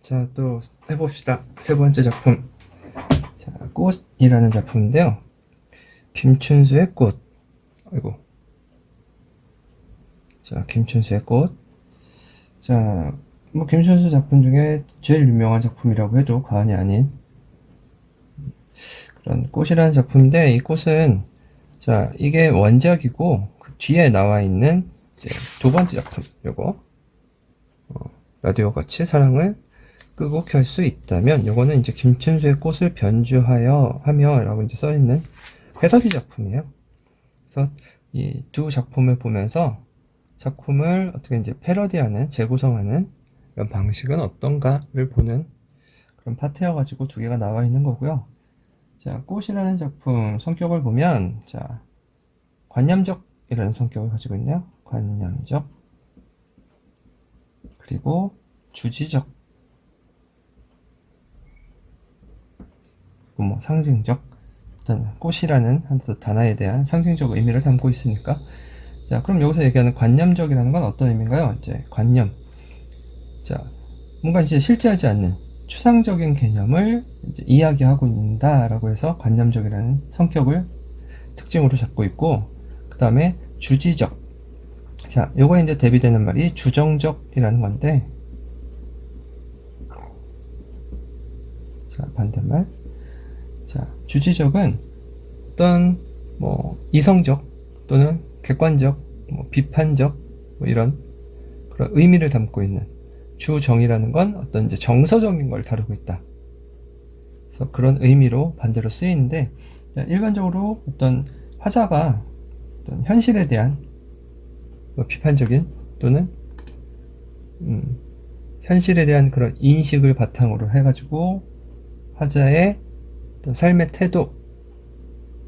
자, 또 해봅시다. 세 번째 작품. 자, 꽃이라는 작품인데요. 김춘수의 꽃. 아이고. 자, 김춘수의 꽃. 자, 뭐, 김춘수 작품 중에 제일 유명한 작품이라고 해도 과언이 아닌 그런 꽃이라는 작품인데, 이 꽃은, 자, 이게 원작이고, 그 뒤에 나와 있는 이제 두 번째 작품. 요거. 라디오 같이 사랑을 끄고 켤 수 있다면, 요거는 이제 김춘수의 꽃을 변주하여 하며 라고 이제 써있는 패러디 작품이에요. 그래서 이 두 작품을 보면서 작품을 어떻게 이제 패러디하는, 재구성하는 이런 방식은 어떤가를 보는 그런 파트여가지고 두 개가 나와 있는 거고요. 자, 꽃이라는 작품 성격을 보면, 자, 관념적이라는 성격을 가지고 있네요. 관념적. 그리고 주지적. 뭐 상징적. 일단 꽃이라는 한 단어에 대한 상징적 의미를 담고 있으니까. 자, 그럼 여기서 얘기하는 관념적이라는 건 어떤 의미인가요? 이제 관념. 자, 뭔가 이제 실제하지 않는 추상적인 개념을 이제 이야기하고 있다라고 해서 관념적이라는 성격을 특징으로 잡고 있고, 그 다음에 주지적. 자, 요거에 이제 대비되는 말이 주정적이라는 건데, 자, 반대말. 자, 주지적은 어떤 뭐 이성적 또는 객관적, 뭐 비판적 뭐 이런 그런 의미를 담고 있는, 주정이라는 건 어떤 이제 정서적인 걸 다루고 있다. 그래서 그런 의미로 반대로 쓰이는데, 일반적으로 어떤 화자가 어떤 현실에 대한 뭐 비판적인 또는 현실에 대한 그런 인식을 바탕으로 해가지고 화자의 어떤 삶의 태도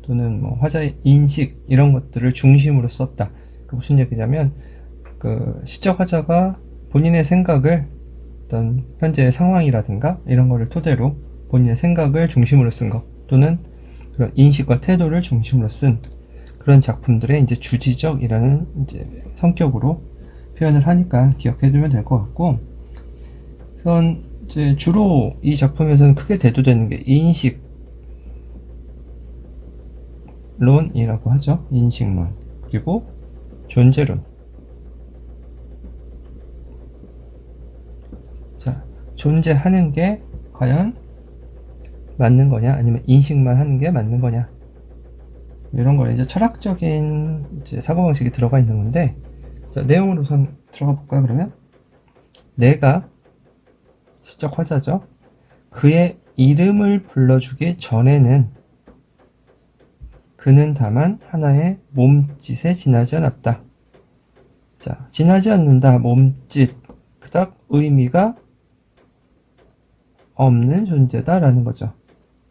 또는 뭐 화자의 인식 이런 것들을 중심으로 썼다. 그 무슨 얘기냐면, 그 시적 화자가 본인의 생각을 어떤 현재의 상황이라든가 이런 거를 토대로 본인의 생각을 중심으로 쓴 것, 또는 그런 인식과 태도를 중심으로 쓴 그런 작품들의 이제 주지적이라는 이제 성격으로 표현을 하니까 기억해두면 될 것 같고, 우선 이제 주로 이 작품에서는 크게 대두되는 게 인식론이라고 하죠. 인식론. 그리고 존재론. 자, 존재하는 게 과연 맞는 거냐, 아니면 인식만 하는 게 맞는 거냐, 이런 걸 이제 철학적인 이제 사고방식이 들어가 있는 건데, 자, 내용으로 우선 들어가 볼까요, 그러면? 내가 시적 화자죠. 그의 이름을 불러주기 전에는 그는 다만 하나의 몸짓에 지나지 않았다. 자, 지나지 않는다, 몸짓, 그닥 의미가 없는 존재다라는 거죠.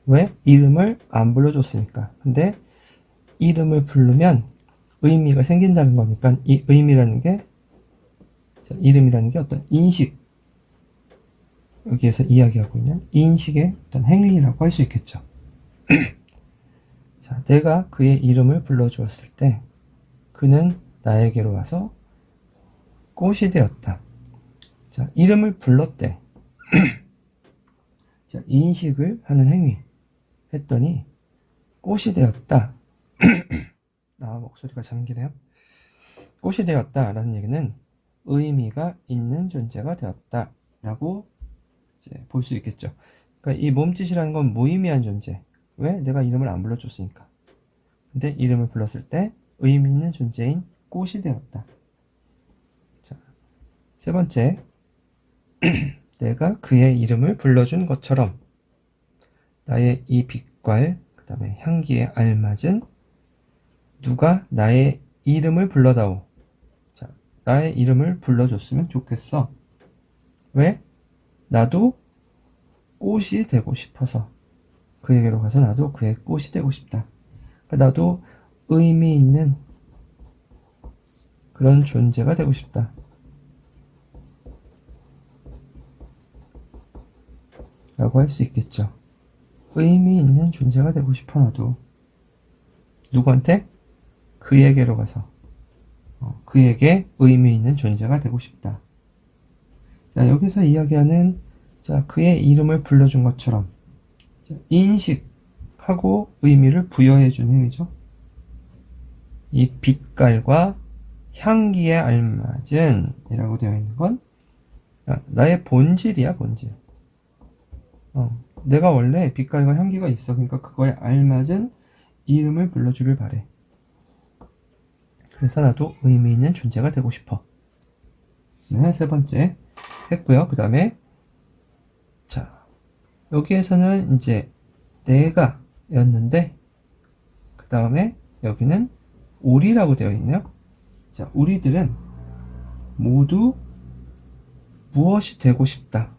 왜? 이름을 안 불러줬으니까. 근데 이름을 부르면 의미가 생긴다는 거니까, 이 의미라는 게, 자, 이름이라는 게 어떤 인식, 여기에서 이야기하고 있는 인식의 어떤 행위라고 할 수 있겠죠. 자, 내가 그의 이름을 불러주었을 때 그는 나에게로 와서 꽃이 되었다. 자, 이름을 불렀대. 자, 인식을 하는 행위 했더니 꽃이 되었다. 목소리가 잠기네요. 꽃이 되었다라는 얘기는 의미가 있는 존재가 되었다라고 이제 볼 수 있겠죠. 그러니까 이 몸짓이라는 건 무의미한 존재. 왜? 내가 이름을 안 불러줬으니까. 근데 이름을 불렀을 때 의미 있는 존재인 꽃이 되었다. 자, 세 번째. 내가 그의 이름을 불러준 것처럼 나의 이 빛깔, 그 다음에 향기에 알맞은 누가 나의 이름을 불러다오. 자, 나의 이름을 불러줬으면 좋겠어. 왜? 나도 꽃이 되고 싶어서. 그에게로 가서 나도 그의 꽃이 되고 싶다. 나도 의미 있는 그런 존재가 되고 싶다. 라고 할 수 있겠죠. 의미 있는 존재가 되고 싶어, 나도. 누구한테? 그에게로 가서. 그에게 의미 있는 존재가 되고 싶다. 자, 여기서 이야기하는 자, 그의 이름을 불러준 것처럼 인식하고 의미를 부여해 준 행위죠. 이 빛깔과 향기에 알맞은 이라고 되어 있는 건 나의 본질이야, 본질. 내가 원래 빛깔과 향기가 있어. 그러니까 그거에 알맞은 이름을 불러주길 바래. 그래서 나도 의미 있는 존재가 되고 싶어. 네, 세 번째 했고요. 그 다음에 자, 여기에서는 이제 내가 였는데 그 다음에 여기는 우리라고 되어 있네요. 자, 우리들은 모두 무엇이 되고 싶다.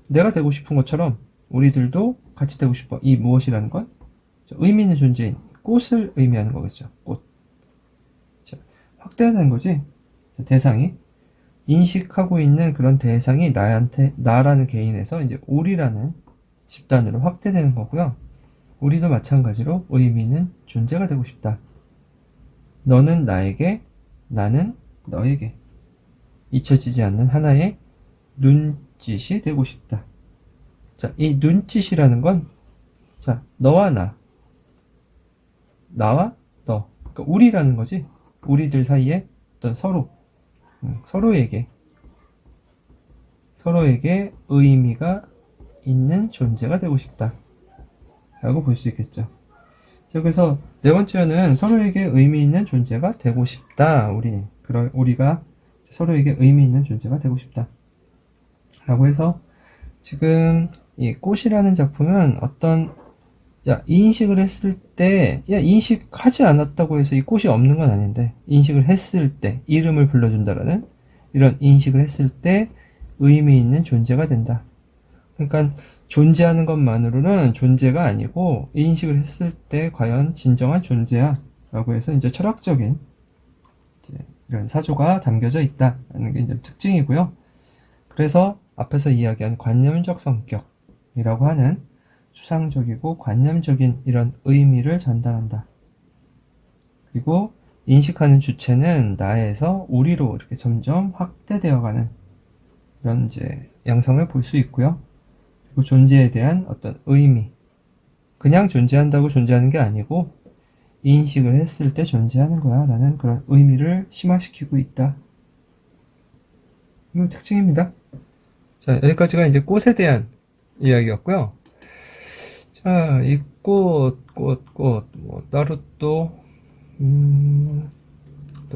내가 되고 싶은 것처럼 우리들도 같이 되고 싶어. 이 무엇이라는 건 의미 있는 존재인 꽃을 의미하는 거겠죠. 꽃. 자, 확대하는 거지. 자, 대상이 인식하고 있는 그런 대상이 나라는 개인에서 이제 우리라는 집단으로 확대되는 거고요. 우리도 마찬가지로 의미 있는 존재가 되고 싶다. 너는 나에게, 나는 너에게 잊혀지지 않는 하나의 눈짓이 되고 싶다. 자, 이 눈짓이라는 건, 자, 너와 나와 너, 그러니까 우리라는 거지. 우리들 사이에 어떤 서로에게 의미가 있는 존재가 되고 싶다. 라고 볼 수 있겠죠. 자, 그래서 네 번째는 서로에게 의미 있는 존재가 되고 싶다. 우리가 서로에게 의미 있는 존재가 되고 싶다. 라고 해서 지금 이 꽃이라는 작품은 인식을 했을 때, 인식하지 않았다고 해서 이 꽃이 없는 건 아닌데, 인식을 했을 때, 이름을 불러준다라는 이런 인식을 했을 때 의미 있는 존재가 된다. 그러니까 존재하는 것만으로는 존재가 아니고 인식을 했을 때 과연 진정한 존재야 라고 해서 이제 철학적인 이런 사조가 담겨져 있다는 게 이제 특징이고요. 그래서 앞에서 이야기한 관념적 성격이라고 하는 추상적이고 관념적인 이런 의미를 전달한다. 그리고 인식하는 주체는 나에서 우리로 이렇게 점점 확대되어가는 이런 이제 양상을 볼 수 있고요. 그리고 존재에 대한 어떤 의미, 그냥 존재한다고 존재하는 게 아니고 인식을 했을 때 존재하는 거야 라는 그런 의미를 심화시키고 있다. 이건 특징입니다. 자, 여기까지가 이제 꽃에 대한 이야기였고요. 자, 이 따로 또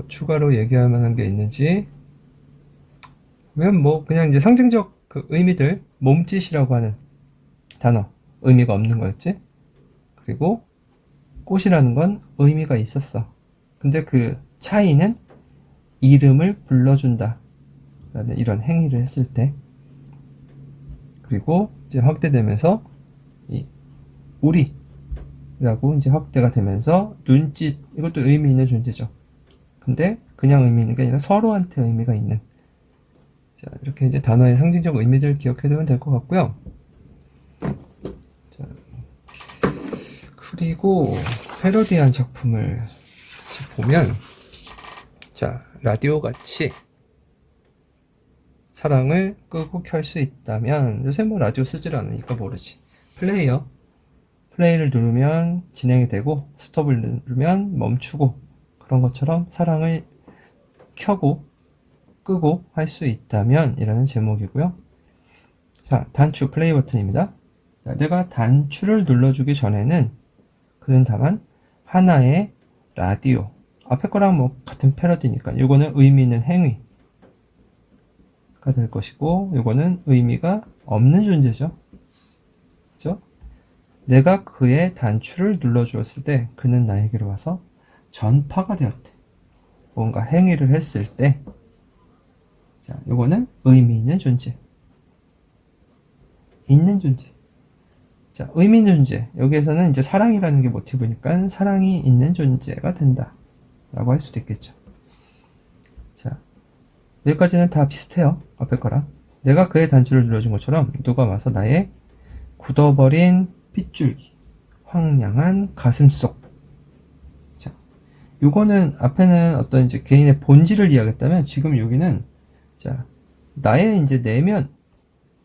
추가로 얘기할 만한 게 있는지, 그러면 그냥 이제 상징적 그 의미들, 몸짓이라고 하는 단어, 의미가 없는 거였지? 그리고 꽃이라는 건 의미가 있었어. 근데 그 차이는 이름을 불러준다. 라는 이런 행위를 했을 때, 그리고 이제 확대되면서 이 우리라고 이제 확대가 되면서 눈짓, 이것도 의미 있는 존재죠. 근데 그냥 의미 있는 게 아니라 서로한테 의미가 있는. 자, 이렇게 이제 단어의 상징적 의미들 기억해두면 될 것 같고요. 자, 그리고 패러디한 작품을 보면, 자, 라디오 같이 사랑을 끄고 켤 수 있다면, 요새 라디오 쓰질 않으니까 모르지. 플레이를 누르면 진행이 되고, 스톱을 누르면 멈추고, 그런 것처럼 사랑을 켜고 끄고 할 수 있다면 이라는 제목이고요. 자, 단추 플레이 버튼입니다. 자, 내가 단추를 눌러주기 전에는 그는 다만 하나의 라디오, 앞에 거랑 같은 패러디니까 이거는 의미 있는 행위가 될 것이고, 이거는 의미가 없는 존재죠. 그죠? 내가 그의 단추를 눌러주었을 때 그는 나에게로 와서 전파가 되었대. 뭔가 행위를 했을 때, 자, 요거는 의미 있는 존재. 있는 존재. 자, 의미 있는 존재. 여기에서는 이제 사랑이라는 게 모티브니까 사랑이 있는 존재가 된다. 라고 할 수도 있겠죠. 자, 여기까지는 다 비슷해요. 앞에 거랑. 내가 그의 단추를 눌러준 것처럼 누가 와서 나의 굳어버린 핏줄기, 황량한 가슴속. 자, 요거는 앞에는 어떤 이제 개인의 본질을 이야기했다면 지금 여기는 자, 나의 이제 내면,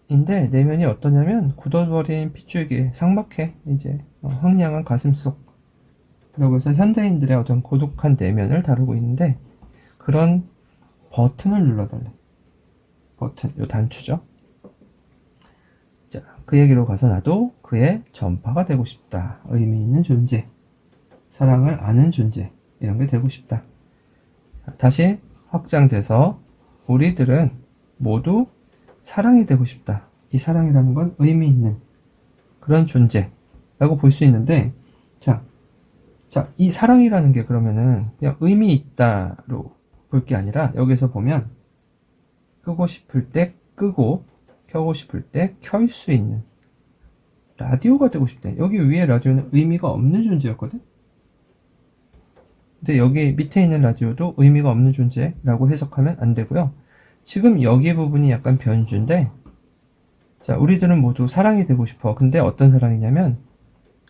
인데 내면이 어떠냐면 굳어버린 핏줄기, 삭막해. 이제 황량한 가슴속. 그러고 해서 현대인들의 어떤 고독한 내면을 다루고 있는데 그런 버튼을 눌러달래. 버튼, 요 단추죠. 자, 그 얘기로 가서 나도 그의 전파가 되고 싶다. 의미 있는 존재, 사랑을 아는 존재, 이런 게 되고 싶다. 다시 확장돼서 우리들은 모두 사랑이 되고 싶다. 이 사랑이라는 건 의미 있는 그런 존재라고 볼 수 있는데, 이 사랑이라는 게 그러면은 그냥 의미 있다로 볼 게 아니라 여기서 보면 끄고 싶을 때 끄고 켜고 싶을 때 켤 수 있는 라디오가 되고 싶대. 여기 위에 라디오는 의미가 없는 존재였거든? 근데 여기 밑에 있는 라디오도 의미가 없는 존재라고 해석하면 안 되고요. 지금 여기 부분이 약간 변주인데, 자, 우리들은 모두 사랑이 되고 싶어. 근데 어떤 사랑이냐면,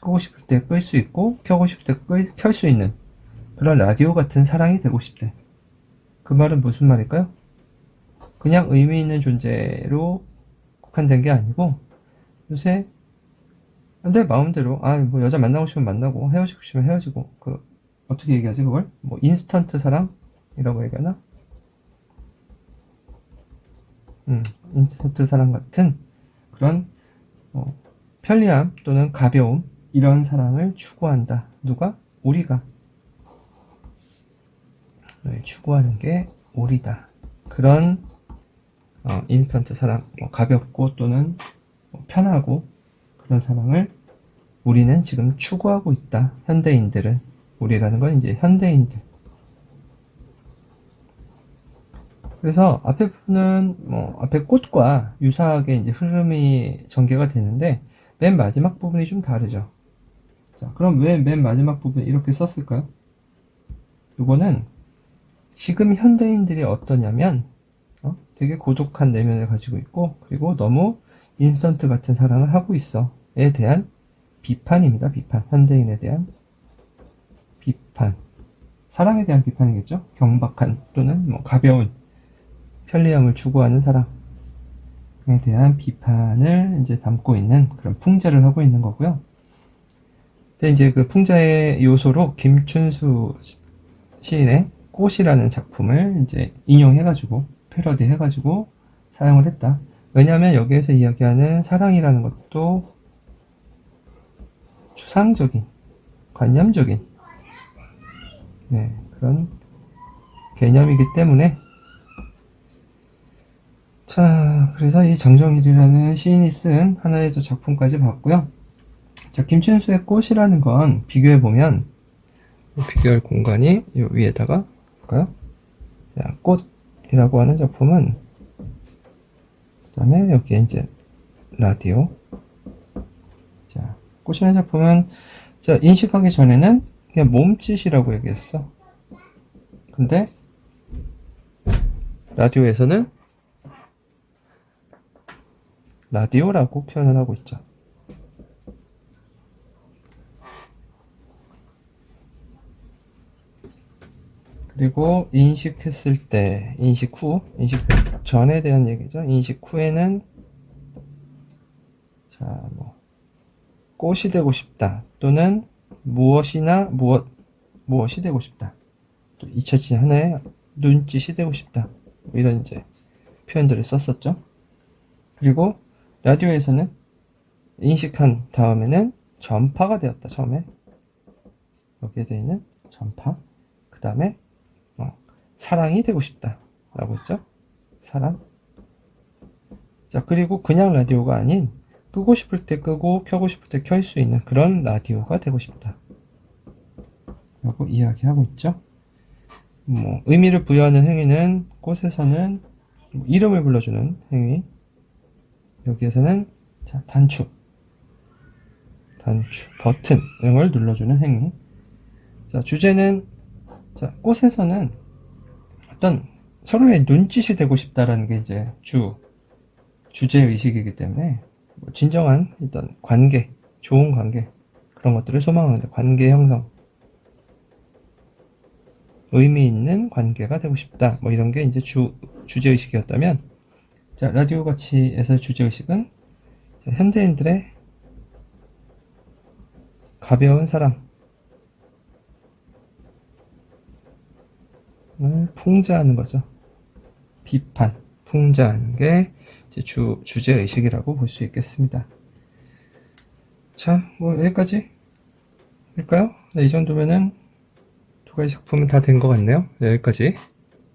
끄고 싶을 때 끌 수 있고, 켜고 싶을 때 켤 수 있는 그런 라디오 같은 사랑이 되고 싶대. 그 말은 무슨 말일까요? 그냥 의미 있는 존재로 국한된 게 아니고, 요새, 내 마음대로, 뭐 여자 만나고 싶으면 만나고, 헤어지고 싶으면 헤어지고, 어떻게 얘기하지, 그걸? 뭐, 인스턴트 사랑이라고 얘기하나? 인스턴트 사랑 같은 그런, 편리함 또는 가벼움, 이런 사랑을 추구한다. 누가? 우리가. 추구하는 게 우리다. 그런, 인스턴트 사랑, 가볍고 또는 편하고, 그런 사랑을 우리는 지금 추구하고 있다. 현대인들은. 우리라는 건 이제 현대인들. 그래서 앞에 부분은 앞에 꽃과 유사하게 이제 흐름이 전개가 되는데 맨 마지막 부분이 좀 다르죠. 자, 그럼 왜 맨 마지막 부분 이렇게 썼을까요? 이거는 지금 현대인들이 어떠냐면 되게 고독한 내면을 가지고 있고 그리고 너무 인스턴트 같은 사랑을 하고 있어에 대한 비판입니다. 비판. 현대인에 대한 비판. 사랑에 대한 비판이겠죠. 경박한 또는 가벼운 편리함을 추구하는 사랑에 대한 비판을 이제 담고 있는 그런 풍자를 하고 있는 거고요. 근데 이제 그 풍자의 요소로 김춘수 시인의 꽃이라는 작품을 이제 인용해가지고 패러디 해가지고 사용을 했다. 왜냐하면 여기에서 이야기하는 사랑이라는 것도 추상적인, 관념적인 그런 개념이기 때문에 자, 그래서 이 장정일이라는 시인이 쓴 하나의 작품까지 봤고요. 자, 김춘수의 꽃이라는 건 비교해보면 비교할 공간이 요 위에다가 볼까요? 자, 꽃이라고 하는 작품은 그 다음에 여기에 이제 라디오. 자, 꽃이라는 작품은 자, 인식하기 전에는 그냥 몸짓이라고 얘기했어. 근데 라디오에서는 라디오라고 표현을 하고 있죠. 그리고 인식했을 때, 인식 후, 인식 전에 대한 얘기죠. 인식 후에는 자, 꽃이 되고 싶다. 또는 무엇이 되고 싶다. 또 잊혀진 하나의 눈짓이 되고 싶다. 이런 이제 표현들을 썼었죠. 그리고 라디오에서는 인식한 다음에는 전파가 되었다. 처음에 여기에 되어 있는 전파. 그 다음에 사랑이 되고 싶다 라고 했죠. 사랑. 자, 그리고 그냥 라디오가 아닌 끄고 싶을 때 끄고 켜고 싶을 때 켤 수 있는 그런 라디오가 되고 싶다 라고 이야기하고 있죠. 의미를 부여하는 행위는 꽃에서는 이름을 불러주는 행위, 여기에서는 자, 단추, 버튼 이런 걸 눌러주는 행위. 자, 주제는 자, 꽃에서는 어떤 서로의 눈짓이 되고 싶다라는 게 이제 주제 의식이기 때문에 진정한 어떤 관계, 좋은 관계 그런 것들을 소망하는데 관계 형성, 의미 있는 관계가 되고 싶다. 이런 게 이제 주제 의식이었다면 자, 라디오 가치에서 주제의식은 현대인들의 가벼운 사랑을 풍자하는 거죠. 비판, 풍자하는 게 이제 주제의식이라고 볼 수 있겠습니다. 자, 뭐 여기까지 할까요? 네, 이 정도면은 두 가지 작품은 다 된 것 같네요. 네, 여기까지.